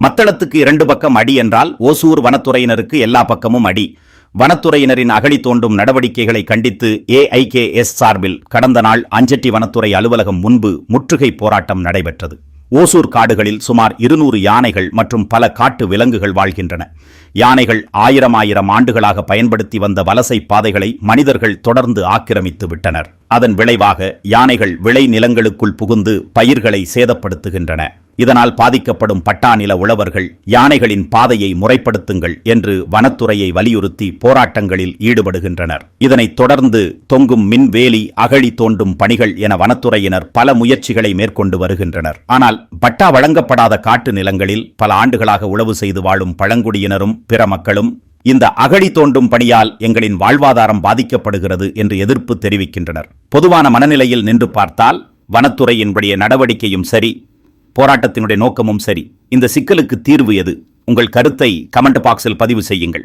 மத்தளத்துக்கு 2 பக்கம் அடி என்றால் ஓசூர் வனத்துறையினருக்கு எல்லா பக்கமும் அடி. வனத்துறையினரின் அகழி தோண்டும் நடவடிக்கைகளை கண்டித்து ஏஐகேஎஸ் சார்பில் கடந்த நாள் அஞ்சட்டி வனத்துறை அலுவலகம் முன்பு முற்றுகை போராட்டம் நடைபெற்றது. ஓசூர் காடுகளில் சுமார் 200 யானைகள் மற்றும் பல காட்டு விலங்குகள் வாழ்கின்றன. யானைகள் ஆயிரம் ஆண்டுகளாக பயன்படுத்தி வந்த வலசை பாதைகளை மனிதர்கள் தொடர்ந்து ஆக்கிரமித்து விட்டனர். அதன் விளைவாக யானைகள் விளை நிலங்களுக்குள் புகுந்து பயிர்களை சேதப்படுத்துகின்றன. இதனால் பாதிக்கப்படும் பட்டா நில உழவர்கள் யானைகளின் பாதையை முறைப்படுத்துங்கள் என்று வனத்துறையை வலியுறுத்தி போராட்டங்களில் ஈடுபடுகின்றனர். இதனைத் தொடர்ந்து தொங்கும் மின்வேலி, அகழி தோண்டும் பணிகள் என வனத்துறையினர் பல முயற்சிகளை மேற்கொண்டு வருகின்றனர். ஆனால் பட்டா வழங்கப்படாத காட்டு நிலங்களில் பல ஆண்டுகளாக உழவு செய்து வாழும் பழங்குடியினரும் பிற மக்களும் இந்த அகழி தோண்டும் பணியால் எங்களின் வாழ்வாதாரம் பாதிக்கப்படுகிறது என்று எதிர்ப்பு தெரிவிக்கின்றனர். பொதுவான மனநிலையில் நின்று பார்த்தால் வனத்துறையினுடைய நடவடிக்கையும் சரி, போராட்டத்தினுடைய நோக்கமும் சரி. இந்த சிக்கலுக்கு தீர்வு எது? உங்கள் கருத்தை கமெண்ட் பாக்ஸில் பதிவு செய்யுங்கள்.